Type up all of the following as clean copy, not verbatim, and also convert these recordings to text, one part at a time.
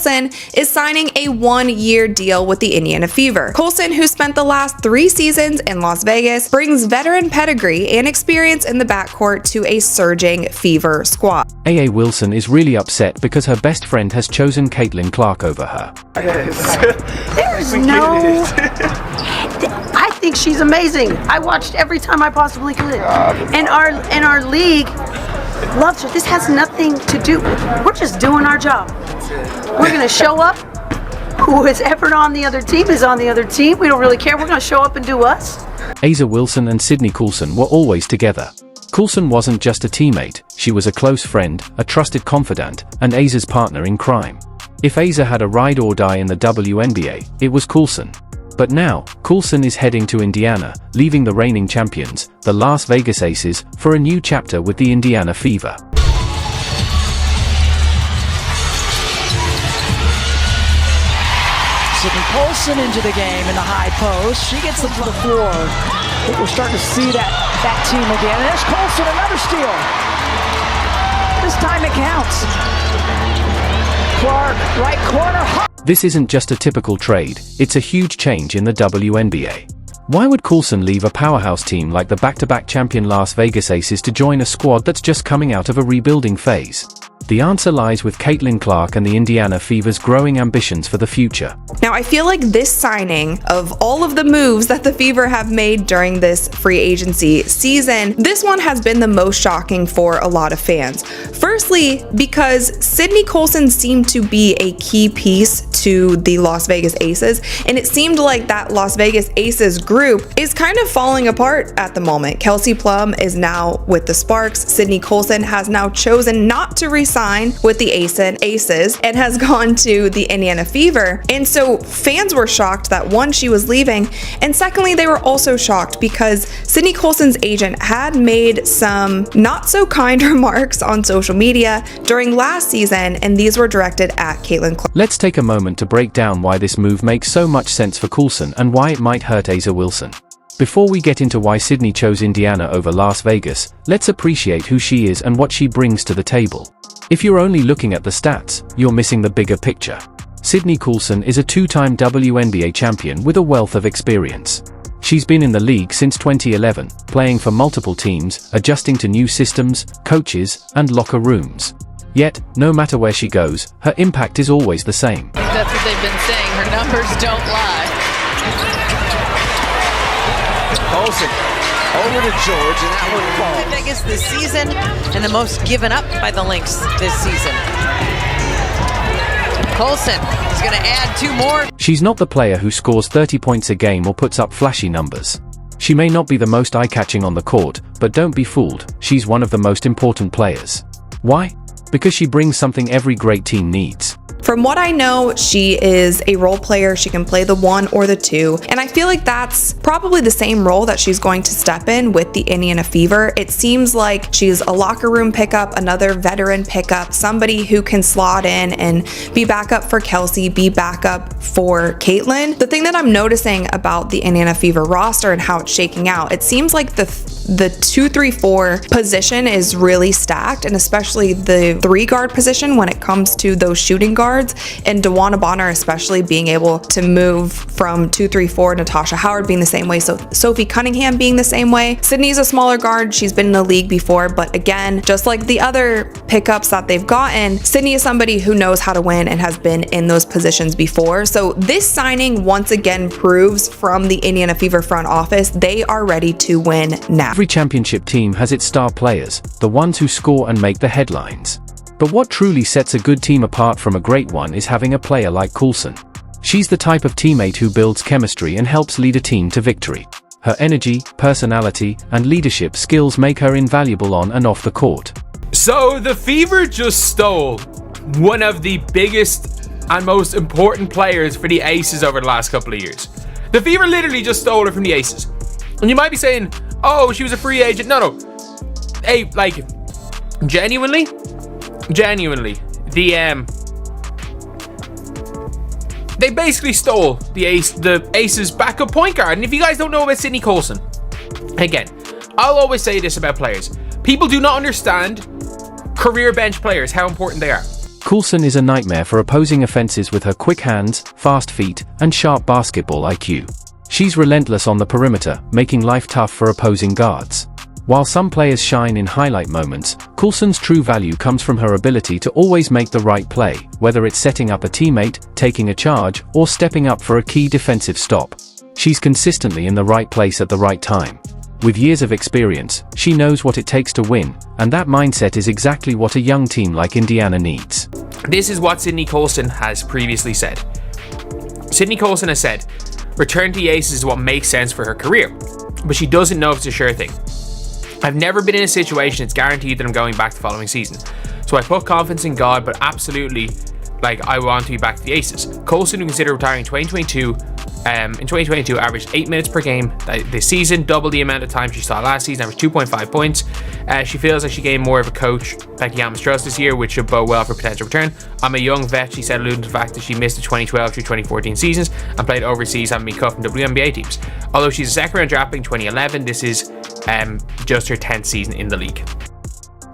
Colson is signing a one-year deal with the Indiana Fever. Colson, who spent the last 3 seasons in Las Vegas, brings veteran pedigree and experience in the backcourt to a surging Fever squad. A.A. Wilson is really upset because her best friend has chosen Caitlin Clark over her. There's no... I think she's amazing. I watched every time I possibly could. And our league loves her. This has nothing to do with... We're just doing our job. We're going to show up. Who is ever on the other team is on the other team. We don't really care. We're going to show up and do us. Asa Wilson and Sydney Colson were always together. Colson wasn't just a teammate, she was a close friend, a trusted confidant, and Asa's partner in crime. If Asa had a ride or die in the WNBA, it was Colson. But now, Colson is heading to Indiana, leaving the reigning champions, the Las Vegas Aces, for a new chapter with the Indiana Fever. Sydney Colson into the game in the high post. She gets them to the floor. I think we're starting to see that team again. And there's Colson, another steal. This time it counts. Clark, right corner. This isn't just a typical trade, it's a huge change in the WNBA. Why would Colson leave a powerhouse team like the back-to-back champion Las Vegas Aces to join a squad that's just coming out of a rebuilding phase? The answer lies with Caitlin Clark and the Indiana Fever's growing ambitions for the future. Now, I feel like this signing, of all of the moves that the Fever have made during this free agency season, this one has been the most shocking for a lot of fans. Firstly, because Sydney Colson seemed to be a key piece to the Las Vegas Aces, and it seemed like that Las Vegas Aces group is kind of falling apart at the moment. Kelsey Plum is now with the Sparks. Sydney Colson has now chosen not to resign with the Aces and has gone to the Indiana Fever. And so fans were shocked that, one, she was leaving, and secondly, they were also shocked because Sydney Colson's agent had made some not so kind remarks on social media during last season, and these were directed at Caitlin Clark. Let's take a moment to break down why this move makes so much sense for Colson and why it might hurt Asa Wilson. Before we get into why Sydney chose Indiana over Las Vegas, let's appreciate who she is and what she brings to the table. If you're only looking at the stats, you're missing the bigger picture. Sydney Colson is a 2-time WNBA champion with a wealth of experience. She's been in the league since 2011, playing for multiple teams, adjusting to new systems, coaches, and locker rooms. Yet, no matter where she goes, her impact is always the same. I think that's what they've been saying. Her numbers don't lie. Colson over to George, and that one falls. Vegas this season, and the most given up by the Lynx this season. Colson is going to add 2 more. She's not the player who scores 30 points a game or puts up flashy numbers. She may not be the most eye-catching on the court, but don't be fooled, she's one of the most important players. Why? Because she brings something every great team needs. From what I know, she is a role player. She can play the 1 or the 2, and I feel like that's probably the same role that she's going to step in with the Indiana Fever. It seems like she's a locker room pickup, another veteran pickup, somebody who can slot in and be backup for Kelsey, be backup for Caitlin. The thing that I'm noticing about the Indiana Fever roster and how it's shaking out, it seems like the 2-3-4 position is really stacked, and especially the 3-guard position when it comes to those shooting guards. And DeWanna Bonner especially being able to move from 2-3-4, Natasha Howard being the same way, so Sophie Cunningham being the same way. Sydney's a smaller guard, she's been in the league before, but again, just like the other pickups that they've gotten, Sydney is somebody who knows how to win and has been in those positions before. So this signing once again proves from the Indiana Fever front office, they are ready to win now. Every championship team has its star players, the ones who score and make the headlines. But what truly sets a good team apart from a great one is having a player like Colson. She's the type of teammate who builds chemistry and helps lead a team to victory. Her energy, personality, and leadership skills make her invaluable on and off the court. So the Fever just stole one of the biggest and most important players for the Aces over the last couple of years. The Fever literally just stole her from the Aces. And you might be saying, oh, she was a free agent. No. Hey, like, genuinely, they basically stole the Aces backup point guard. And if you guys don't know about Sydney Colson, again, I'll always say this about players. People do not understand career bench players, how important they are. Colson is a nightmare for opposing offenses with her quick hands, fast feet, and sharp basketball IQ. She's relentless on the perimeter, making life tough for opposing guards. While some players shine in highlight moments, Colson's true value comes from her ability to always make the right play, whether it's setting up a teammate, taking a charge, or stepping up for a key defensive stop. She's consistently in the right place at the right time. With years of experience, she knows what it takes to win, and that mindset is exactly what a young team like Indiana needs. This is what Sydney Colson has previously said. Sydney Colson has said, return to the Aces is what makes sense for her career, but she doesn't know if it's a sure thing. I've never been in a situation it's guaranteed that I'm going back the following season. So I put confidence in God, but absolutely, I want to be back to the Aces. Colson, who considered retiring in 2022, averaged 8 minutes per game this season, double the amount of time she saw last season, averaged 2.5 points. She feels like she gained more of a coach, Becky Hammond-Strauss, this year, which should bode well for potential return. I'm a young vet, she said, alluding to the fact that she missed the 2012 through 2014 seasons and played overseas, having been cut from WNBA teams. Although she's a second round draft pick in 2011, this is just her 10th season in the league.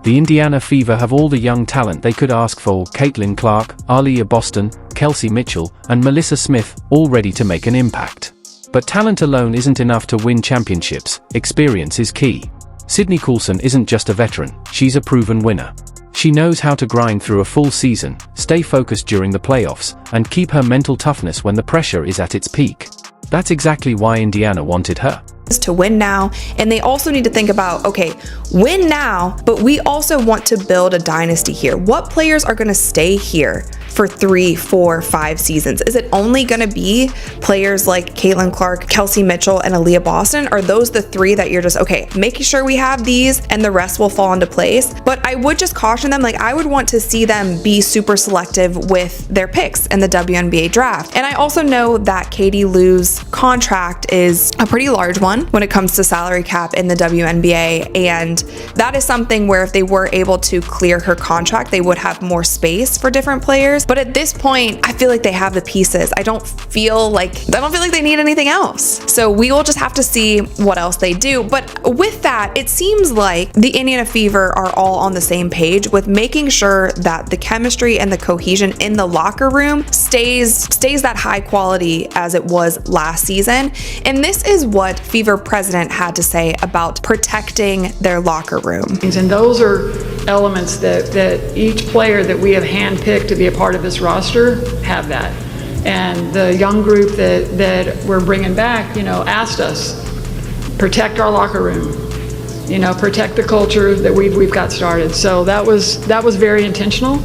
The Indiana Fever have all the young talent they could ask for: Caitlin Clark, Aaliyah Boston, Kelsey Mitchell, and Melissa Smith, all ready to make an impact. But talent alone isn't enough to win championships. Experience is key. Sydney Colson isn't just a veteran, she's a proven winner. She knows how to grind through a full season, stay focused during the playoffs, and keep her mental toughness when the pressure is at its peak. That's exactly why Indiana wanted her. To win now, and they also need to think about, okay, win now, but we also want to build a dynasty here. What players are going to stay here for 3, 4, 5 seasons? Is it only going to be players like Caitlin Clark, Kelsey Mitchell, and Aaliyah Boston? Are those the 3 that you're just, okay, making sure we have these and the rest will fall into place? But I would just caution them, I would want to see them be super selective with their picks in the WNBA draft. And I also know that Katie Lou's contract is a pretty large one when it comes to salary cap in the WNBA, and that is something where if they were able to clear her contract, they would have more space for different players. But at this point, I feel like they have the pieces. I don't feel like they need anything else. So we will just have to see what else they do. But with that, it seems like the Indiana Fever are all on the same page with making sure that the chemistry and the cohesion in the locker room stays that high quality as it was last season. And this is what Fever president had to say about protecting their locker room. And those are elements that each player that we have handpicked to be a part of this roster have that. And the young group that we're bringing back, asked us, protect our locker room, protect the culture that we've got started. So that was very intentional.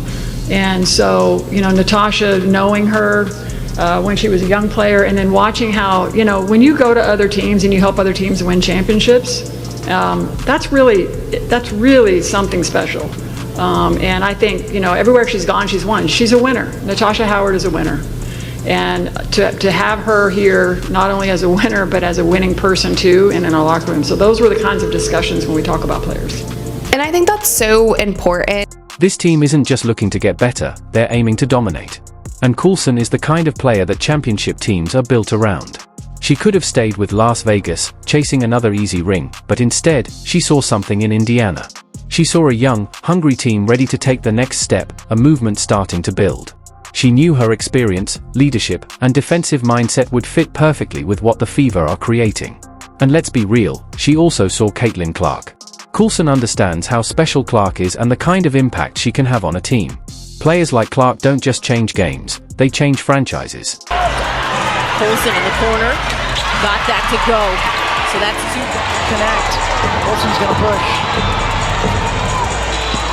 And so, Natasha, knowing her when she was a young player, and then watching how, when you go to other teams and you help other teams win championships, that's really something special. And I think, everywhere she's gone, she's won. She's a winner. Natasha Howard is a winner. And to have her here, not only as a winner, but as a winning person too, and in our locker room. So those were the kinds of discussions when we talk about players. And I think that's so important. This team isn't just looking to get better, they're aiming to dominate. And Colson is the kind of player that championship teams are built around. She could have stayed with Las Vegas, chasing another easy ring, but instead, she saw something in Indiana. She saw a young, hungry team ready to take the next step, a movement starting to build. She knew her experience, leadership, and defensive mindset would fit perfectly with what the Fever are creating. And let's be real, she also saw Caitlin Clark. Colson understands how special Clark is and the kind of impact she can have on a team. Players like Clark don't just change games, they change franchises. Colson in the corner, got that to go. So that's 2 connect. Colson's gonna push.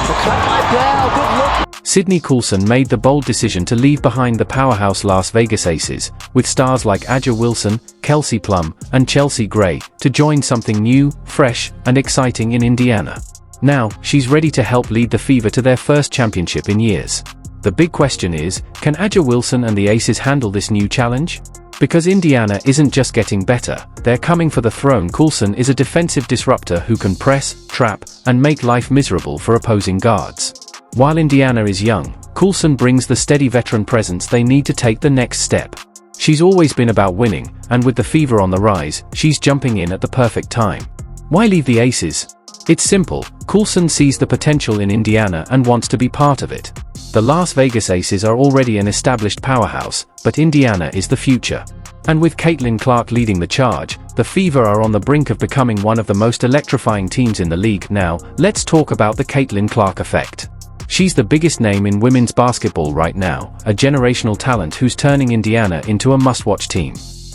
The cut by Bell, good look. Sydney Colson made the bold decision to leave behind the powerhouse Las Vegas Aces, with stars like A'ja Wilson, Kelsey Plum, and Chelsea Gray, to join something new, fresh, and exciting in Indiana. Now, she's ready to help lead the Fever to their first championship in years. The big question is, can A'ja Wilson and the Aces handle this new challenge? Because Indiana isn't just getting better, they're coming for the throne. Colson is a defensive disruptor who can press, trap, and make life miserable for opposing guards. While Indiana is young, Colson brings the steady veteran presence they need to take the next step. She's always been about winning, and with the Fever on the rise, she's jumping in at the perfect time. Why leave the Aces? It's simple, Colson sees the potential in Indiana and wants to be part of it. The Las Vegas Aces are already an established powerhouse, but Indiana is the future. And with Caitlin Clark leading the charge, the Fever are on the brink of becoming one of the most electrifying teams in the league. Now, let's talk about the Caitlin Clark effect. She's the biggest name in women's basketball right now, a generational talent who's turning Indiana into a must-watch team.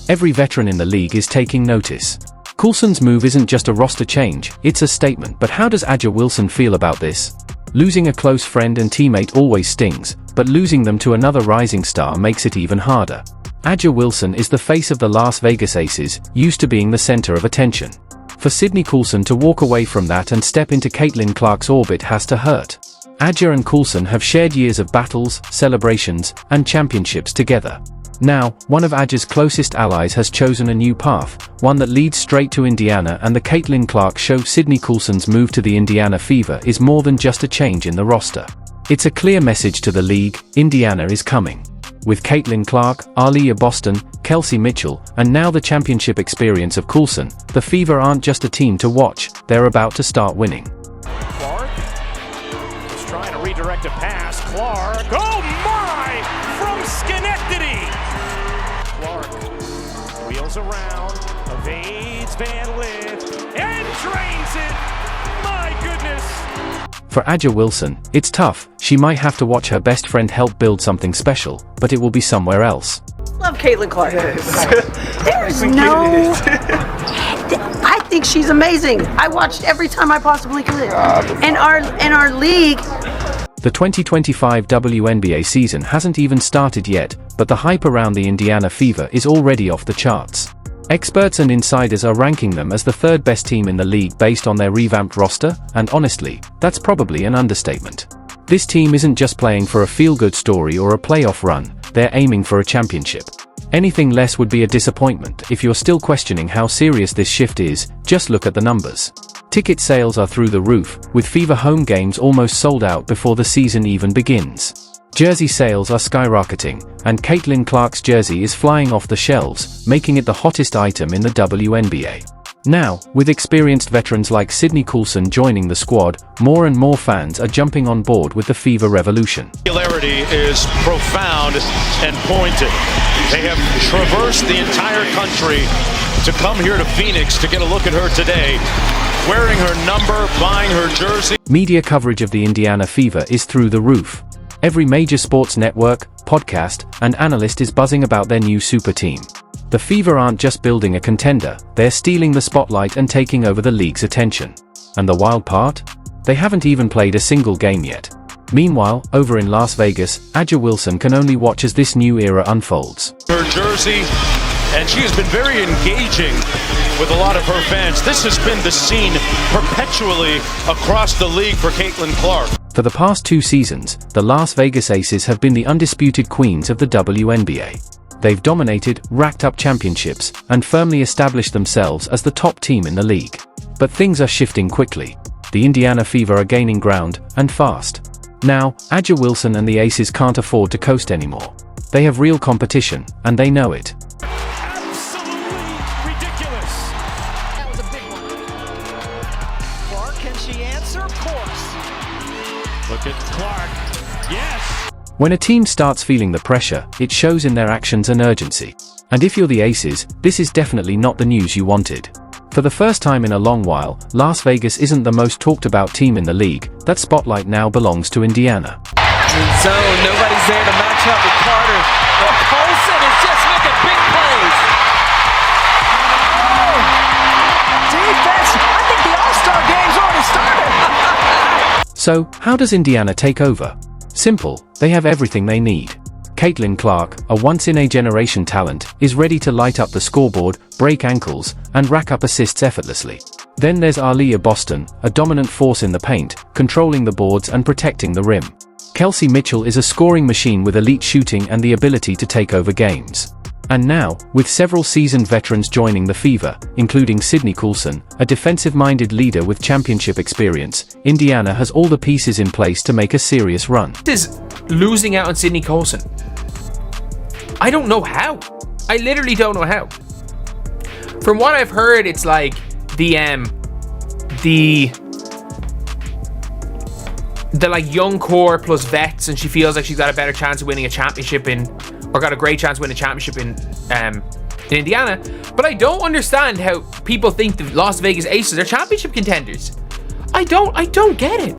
Every veteran in the league is taking notice. Colson's move isn't just a roster change, it's a statement. But how does A'ja Wilson feel about this? Losing a close friend and teammate always stings, but losing them to another rising star makes it even harder. A'ja Wilson is the face of the Las Vegas Aces, used to being the center of attention. For Sydney Colson to walk away from that and step into Caitlin Clark's orbit has to hurt. A'ja and Colson have shared years of battles, celebrations, and championships together. Now, one of A'ja's closest allies has chosen a new path, one that leads straight to Indiana, and the Caitlin Clark show. Sydney Colson's move to the Indiana Fever is more than just a change in the roster. It's a clear message to the league: Indiana is coming. With Caitlin Clark, Aaliyah Boston, Kelsey Mitchell, and now the championship experience of Colson, the Fever aren't just a team to watch, they're about to start winning. Clark is trying to redirect a pass. Clark, oh my! From Schenectady! Clark wheels around, evades Van Lith, and drains it! My goodness! For A'ja Wilson, it's tough. She might have to watch her best friend help build something special, but it will be somewhere else. Love Caitlin Clark. There's no... I think she's amazing. I watched every time I possibly could. And our league... The 2025 WNBA season hasn't even started yet, but the hype around the Indiana Fever is already off the charts. Experts and insiders are ranking them as the third best team in the league based on their revamped roster, and honestly, that's probably an understatement. This team isn't just playing for a feel-good story or a playoff run, they're aiming for a championship. Anything less would be a disappointment. If you're still questioning how serious this shift is, just look at the numbers. Ticket sales are through the roof, with Fever home games almost sold out before the season even begins. Jersey sales are skyrocketing, and Caitlin Clark's jersey is flying off the shelves, making it the hottest item in the WNBA. Now, with experienced veterans like Sydney Colson joining the squad, more and more fans are jumping on board with the Fever revolution. Popularity is profound and pointed. They have traversed the entire country to come here to Phoenix to get a look at her today, wearing her number, buying her jersey. Media coverage of the Indiana Fever is through the roof. Every major sports network, podcast, and analyst is buzzing about their new super team. The Fever aren't just building a contender, they're stealing the spotlight and taking over the league's attention. And the wild part? They haven't even played a single game yet. Meanwhile, over in Las Vegas, A'ja Wilson can only watch as this new era unfolds. Her jersey, and she has been very engaging with a lot of her fans. This has been the scene perpetually across the league for Caitlin Clark. For the past 2 seasons, the Las Vegas Aces have been the undisputed queens of the WNBA. They've dominated, racked up championships, and firmly established themselves as the top team in the league. But things are shifting quickly. The Indiana Fever are gaining ground, and fast. Now, A'ja Wilson and the Aces can't afford to coast anymore. They have real competition, and they know it. Absolutely ridiculous. That was a big one. Clark, can she answer? Of course. Look at Clark. Yes. When a team starts feeling the pressure, it shows in their actions and urgency. And if you're the Aces, this is definitely not the news you wanted. For the first time in a long while, Las Vegas isn't the most talked about team in the league. That spotlight now belongs to Indiana. Zone, nobody's there to match up with Carter. But Colson is just making big plays. Oh, defense. I think the All-Star game's already started. So, how does Indiana take over? Simple, they have everything they need. Caitlin Clark, a once-in-a-generation talent, is ready to light up the scoreboard, break ankles, and rack up assists effortlessly. Then there's Aaliyah Boston, a dominant force in the paint, controlling the boards and protecting the rim. Kelsey Mitchell is a scoring machine with elite shooting and the ability to take over games. And now, with several seasoned veterans joining the Fever, including Sydney Colson, a defensive-minded leader with championship experience, Indiana has all the pieces in place to make a serious run. This is losing out on Sydney Colson. I don't know how. I literally don't know how. From what I've heard, it's like the the like young core plus vets, and she feels like she's got a better chance of winning a championship or got a great chance of winning a championship in Indiana. But I don't understand how people think the Las Vegas Aces are championship contenders. I don't get it.